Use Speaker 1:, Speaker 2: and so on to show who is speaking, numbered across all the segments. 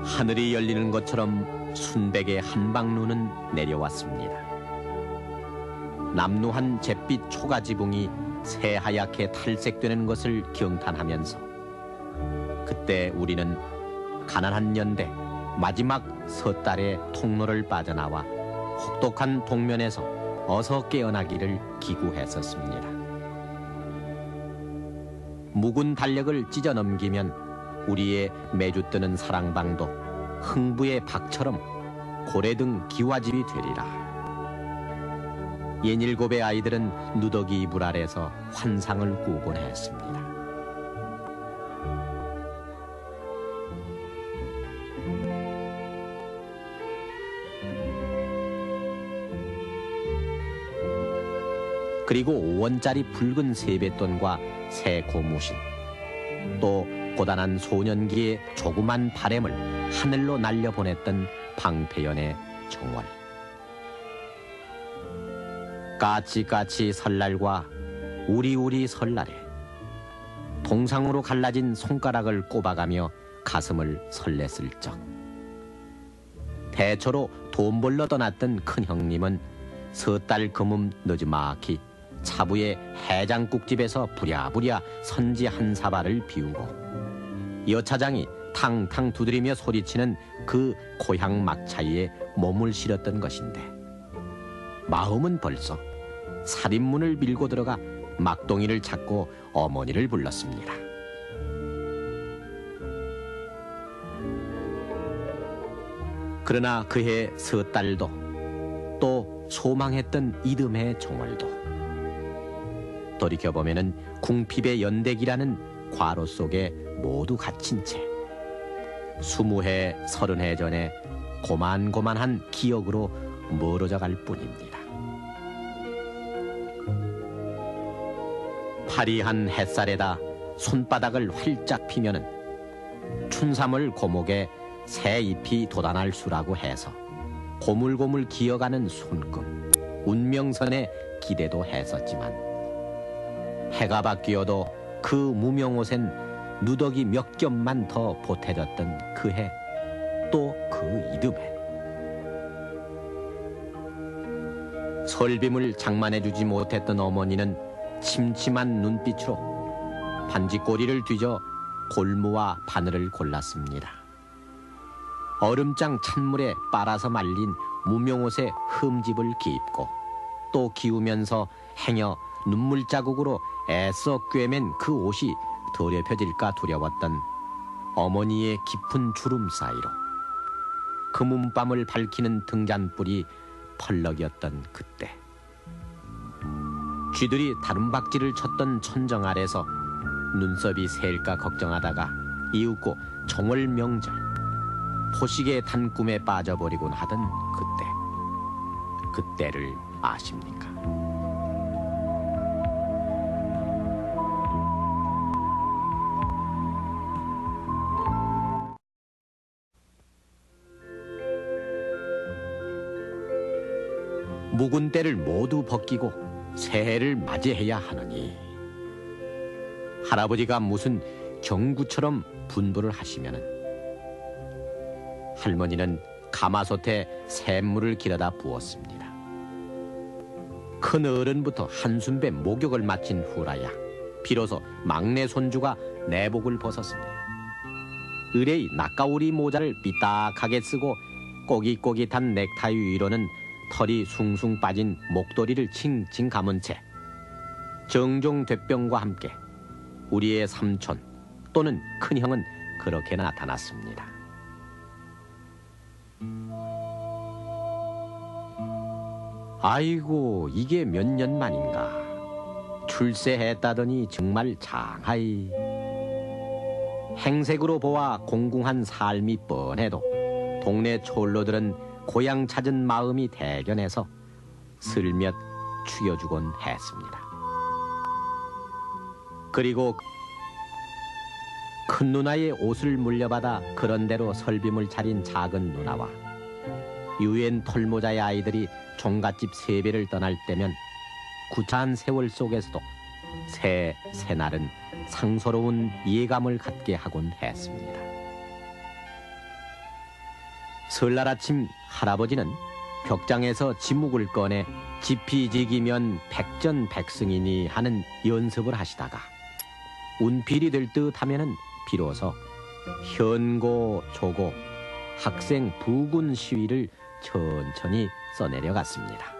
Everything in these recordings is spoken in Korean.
Speaker 1: 하늘이 열리는 것처럼 순백의 한방눈은 내려왔습니다. 남루한 잿빛 초가지붕이 새하얗게 탈색되는 것을 경탄하면서 그때 우리는 가난한 연대 마지막 섣달의 통로를 빠져나와 혹독한 동면에서 어서 깨어나기를 기구했었습니다. 묵은 달력을 찢어 넘기면 우리의 매주 뜨는 사랑방도 흥부의 박처럼 고래등 기와집이 되리라. 옛일곱의 아이들은 누더기 이불 아래서 환상을 꾸곤 했습니다. 그리고 5원짜리 붉은 세뱃돈과 새 고무신, 또 고단한 소년기의 조그만 바램을 하늘로 날려보냈던 방패연의 정월. 까치까치 설날과 우리우리 설날에 동상으로 갈라진 손가락을 꼽아가며 가슴을 설렜을 적, 대초로 돈 벌러 떠났던 큰형님은 섣달 금음 늦지막히 차부의 해장국집에서 부랴부랴 선지 한 사발을 비우고 여차장이 탕탕 두드리며 소리치는 그 고향 막차에 몸을 실었던 것인데, 마음은 벌써 살인문을 밀고 들어가 막동이를 찾고 어머니를 불렀습니다. 그러나 그해 섣달도 또 소망했던 이듬해 정월도 돌이켜보면은 궁핍의 연대기라는 과로 속에 모두 갇힌 채 20해, 30해 전에 고만고만한 기억으로 멀어져 갈 뿐입니다. 파리한 햇살에다 손바닥을 활짝 피면은 춘삼을 고목에 새 잎이 돋아날 수라고 해서 고물고물 기어가는 손금, 운명선에 기대도 했었지만, 해가 바뀌어도 그 무명옷엔 누더기 몇 겹만 더 보태졌던 그 해, 또 그 이듬해. 설빔을 장만해주지 못했던 어머니는 침침한 눈빛으로 반지꼬리를 뒤져 골무와 바늘을 골랐습니다. 얼음장 찬물에 빨아서 말린 무명옷에 흠집을 기입고 또 기우면서 행여 눈물 자국으로 애써 꿰맨 그 옷이 더럽혀질까 두려웠던 어머니의 깊은 주름 사이로 금은밤을 밝히는 등잔불이 펄럭였던 그때, 쥐들이 다름박질을 쳤던 천정 아래서 눈썹이 새일까 걱정하다가 이윽고 정월 명절 포식의 단꿈에 빠져버리곤 하던 그때를 아십니까? 묵은 때를 모두 벗기고 새해를 맞이해야 하느니, 할아버지가 무슨 경구처럼 분부를 하시면은 할머니는 가마솥에 샘물을 길어다 부었습니다. 큰 어른부터 한숨배 목욕을 마친 후라야 비로소 막내 손주가 내복을 벗었습니다. 의뢰의 낯가우리 모자를 삐딱하게 쓰고 꼬깃꼬깃한 넥타이 위로는 털이 숭숭 빠진 목도리를 칭칭 감은 채 정종 됐병과 함께 우리의 삼촌 또는 큰형은 그렇게 나타났습니다. 아이고, 이게 몇 년 만인가. 출세했다더니 정말 장하이. 행색으로 보아 공궁한 삶이 뻔해도 동네 촐로들은 고향 찾은 마음이 대견해서 슬며t 추여주곤 했습니다. 그리고 큰 누나의 옷을 물려받아 그런대로 설빔을 차린 작은 누나와 유엔 털모자의 아이들이 종갓집 세배를 떠날 때면 구차한 세월 속에서도 새날은 상서로운 예감을 갖게 하곤 했습니다. 설날 아침 할아버지는 벽장에서 지묵을 꺼내 지피지기면 백전백승이니 하는 연습을 하시다가 운필이 될 듯 하면은 비로소 현고 조고 학생 부군 시위를 천천히 써내려갔습니다.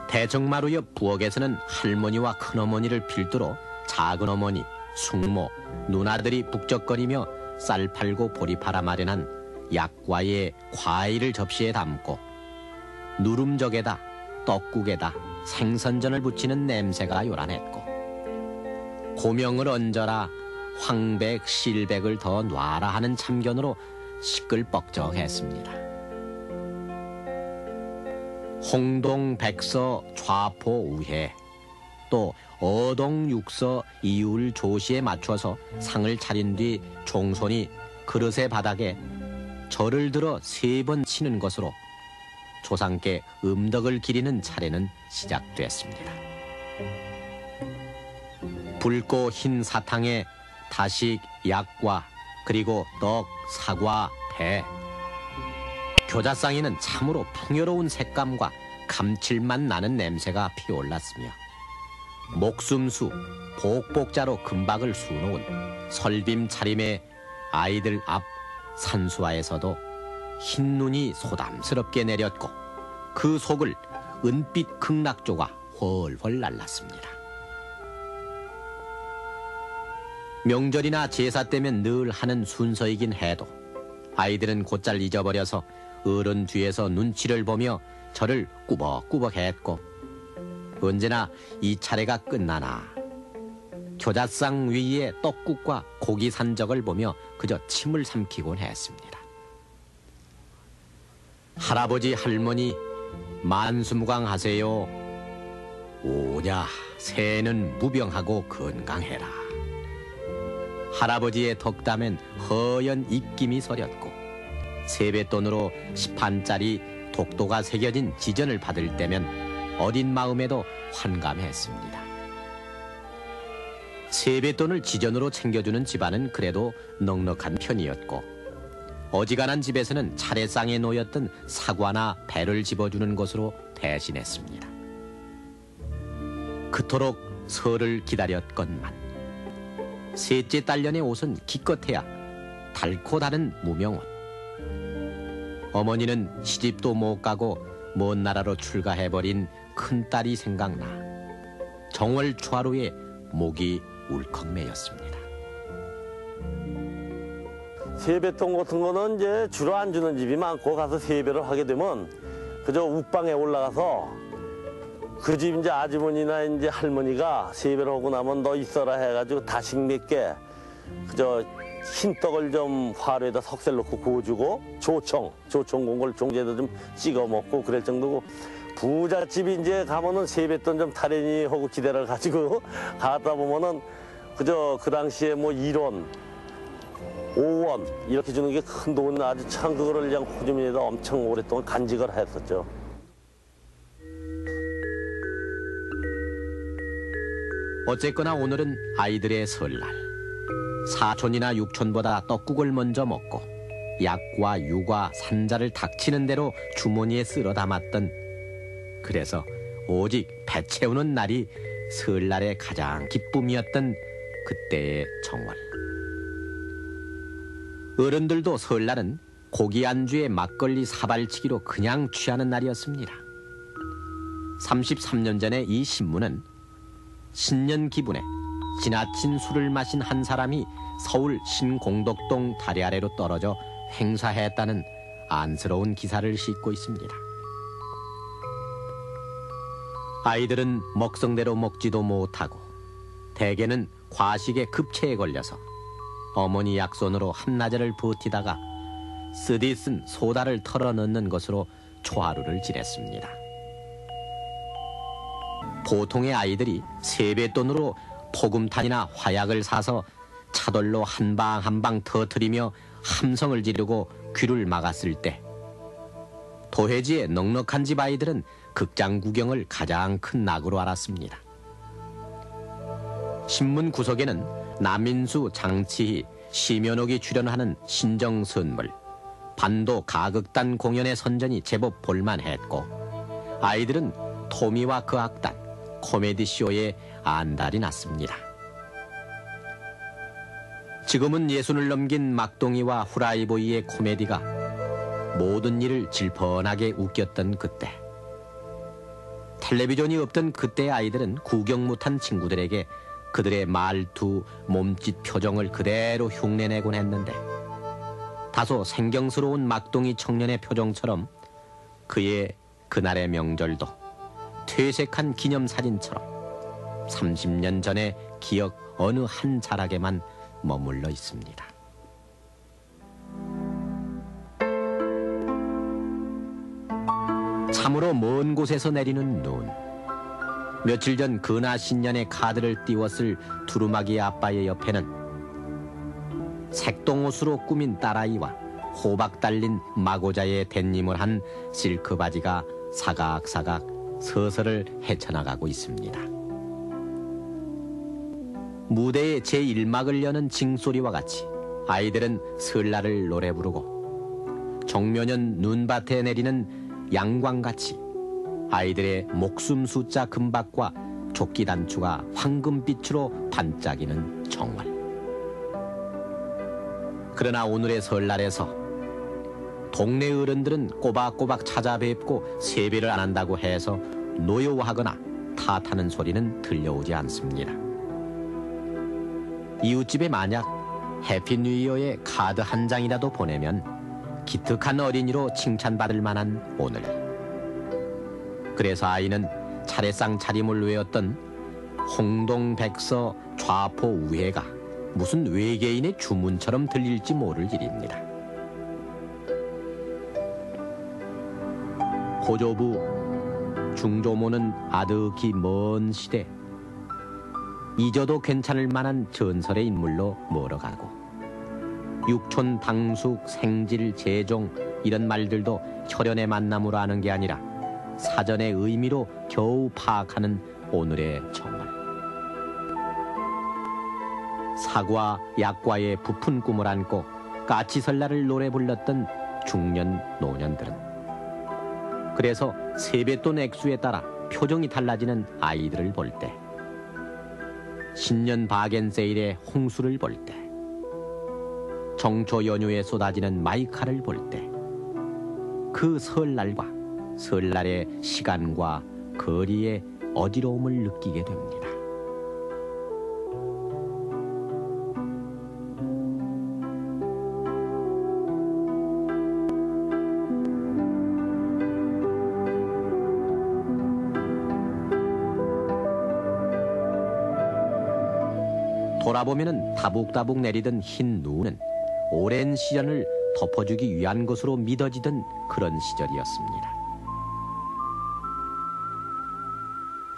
Speaker 1: 대청마루 옆 부엌에서는 할머니와 큰어머니를 필두로 작은어머니, 숙모, 누나들이 북적거리며 쌀 팔고 보리 팔아 마련한 약과의 과일을 접시에 담고 누름적에다 떡국에다 생선전을 부치는 냄새가 요란했고 고명을 얹어라 황백, 실백을 더 놔라 하는 참견으로 시끌벅적했습니다. 홍동, 백서, 좌포, 우회 또 어동, 육서, 이율, 조시에 맞춰서 상을 차린 뒤 종손이 그릇의 바닥에 절을 들어 3번 치는 것으로 조상께 음덕을 기리는 차례는 시작됐습니다. 붉고 흰 사탕에 다식, 약과 그리고 떡, 사과, 배 교자상에는 참으로 풍요로운 색감과 감칠맛 나는 냄새가 피어올랐으며 목숨수, 복복자로 금박을 수놓은 설빔 차림의 아이들 앞 산수화에서도 흰눈이 소담스럽게 내렸고 그 속을 은빛 극락조가 훨훨 날랐습니다. 명절이나 제사 때면 늘 하는 순서이긴 해도 아이들은 곧잘 잊어버려서 어른 뒤에서 눈치를 보며 저를 꾸벅꾸벅 했고 언제나 이 차례가 끝나나 교자상 위에 떡국과 고기 산적을 보며 그저 침을 삼키곤 했습니다. 할아버지 할머니 만수무강하세요. 오냐 새해는 무병하고 건강해라. 할아버지의 덕담엔 허연 입김이 서렸고 세뱃돈으로 10판짜리 독도가 새겨진 지전을 받을 때면 어린 마음에도 환감했습니다. 세뱃돈을 지전으로 챙겨주는 집안은 그래도 넉넉한 편이었고 어지간한 집에서는 차례상에 놓였던 사과나 배를 집어주는 것으로 대신했습니다. 그토록 설을 기다렸건만 셋째 딸년의 옷은 기껏해야 닳고 다른 무명옷. 어머니는 시집도 못 가고 먼 나라로 출가해버린 큰딸이 생각나 정월 초하루에 목이 울컥 메였습니다.
Speaker 2: 세뱃돈 같은 거는 이제 주로 안 주는 집이 많고 가서 세배를 하게 되면 그저 욱방에 올라가서 그 집 이제 아주머니나 이제 할머니가 세배를 하고 나면 너 있어라 해가지고 다식 몇 개 그저 흰떡을 좀 화로에다 석쇠 넣고 구워주고 조청 공걸 종제도 좀 찍어 먹고 그럴 정도고 부잣집이 이제 가면은 세뱃돈 좀 타령이 하고 기대를 가지고 가다 보면은 그저 그 당시에 뭐 1원 5원 이렇게 주는 게 큰 돈 아주 참 그거를 그냥 호주민에다 엄청 오랫동안 간직을 했었죠.
Speaker 1: 어쨌거나 오늘은 아이들의 설날. 사촌이나 육촌보다 떡국을 먼저 먹고 약과 유과 산자를 닥치는 대로 주머니에 쓸어 담았던 그래서 오직 배 채우는 날이 설날의 가장 기쁨이었던 그때의 정월. 어른들도 설날은 고기 안주에 막걸리 사발치기로 그냥 취하는 날이었습니다. 33년 전에 이 신문은 신년 기분에 지나친 술을 마신 한 사람이 서울 신공덕동 다리 아래로 떨어져 횡사했다는 안쓰러운 기사를 싣고 있습니다. 아이들은 먹성대로 먹지도 못하고 대개는 과식의 급체에 걸려서 어머니 약손으로 한나절을 버티다가 쓰디쓴 소다를 털어넣는 것으로 초하루를 지냈습니다. 보통의 아이들이 세뱃돈으로 포금탄이나 화약을 사서 차돌로 한 방 한 방 터뜨리며 함성을 지르고 귀를 막았을 때 도해지의 넉넉한 집 아이들은 극장 구경을 가장 큰 낙으로 알았습니다. 신문 구석에는 남인수, 장치희, 심연옥이 출연하는 신정선물, 반도 가극단 공연의 선전이 제법 볼만했고 아이들은 토미와 그 악단, 코미디 쇼에 안달이 났습니다. 지금은 예순을 넘긴 막동이와 후라이보이의 코미디가 모든 일을 질펀하게 웃겼던 그때, 텔레비전이 없던 그때의 아이들은 구경 못한 친구들에게 그들의 말투, 몸짓, 표정을 그대로 흉내내곤 했는데 다소 생경스러운 막동이 청년의 표정처럼 그의 그날의 명절도 퇴색한 기념사진처럼 30년 전의 기억 어느 한 자락에만 머물러 있습니다. 참으로 먼 곳에서 내리는 눈. 며칠 전 근하 신년의 카드를 띄웠을 두루마기 아빠의 옆에는 색동옷으로 꾸민 딸아이와 호박 달린 마고자의 댄님을 한 실크 바지가 사각사각 서서를 헤쳐나가고 있습니다. 무대의 제1막을 여는 징소리와 같이 아이들은 설날을 노래 부르고 정묘년 눈밭에 내리는 양광같이 아이들의 목숨 숫자 금박과 조끼 단추가 황금빛으로 반짝이는 정월. 그러나 오늘의 설날에서 동네 어른들은 꼬박꼬박 찾아뵙고 세배를 안 한다고 해서 노여워하거나 탓하는 소리는 들려오지 않습니다. 이웃집에 만약 해피 뉴 이어의 카드 한 장이라도 보내면 기특한 어린이로 칭찬받을 만한 오늘. 그래서 아이는 차례상 차림을 외웠던 홍동백서 좌포 우회가 무슨 외계인의 주문처럼 들릴지 모를 일입니다. 고조부 중조모는 아득히 먼 시대 잊어도 괜찮을 만한 전설의 인물로 멀어가고 육촌, 당숙, 생질, 재종 이런 말들도 혈연의 만남으로 아는 게 아니라 사전의 의미로 겨우 파악하는 오늘의 정월. 사과, 약과의 부푼 꿈을 안고 까치설날을 노래 불렀던 중년 노년들은 그래서 세뱃돈 액수에 따라 표정이 달라지는 아이들을 볼 때, 신년 바겐세일의 홍수를 볼 때, 정초 연휴에 쏟아지는 마이카를 볼 때, 그 설날과 설날의 시간과 거리의 어지러움을 느끼게 됩니다. 돌아보면은 다북다북 내리던 흰 눈은 오랜 시련을 덮어주기 위한 것으로 믿어지던 그런 시절이었습니다.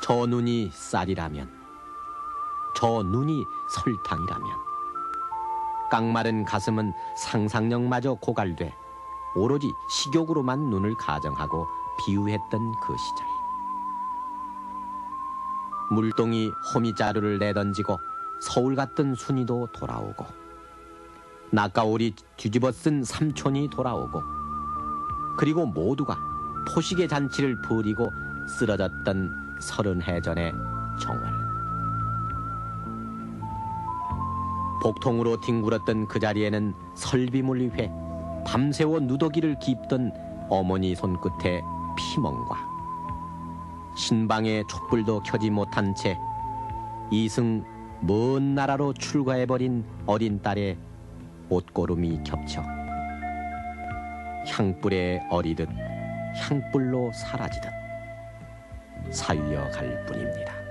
Speaker 1: 저 눈이 쌀이라면, 저 눈이 설탕이라면, 깡마른 가슴은 상상력마저 고갈돼 오로지 식욕으로만 눈을 가정하고 비유했던 그 시절. 물동이 호미자루를 내던지고 서울 갔던 순이도 돌아오고, 낙가오리 뒤집어 쓴 삼촌이 돌아오고, 그리고 모두가 포식의 잔치를 벌이고 쓰러졌던 30해 전의 정월. 복통으로 뒹굴었던 그 자리에는 설빔을 위해 밤새워 누더기를 깁던 어머니 손끝에 피멍과 신방에 촛불도 켜지 못한 채 이승 먼 나라로 출가해버린 어린 딸의 옷고름이 겹쳐 향불에 어리듯 향불로 사라지듯 사위어 갈 뿐입니다.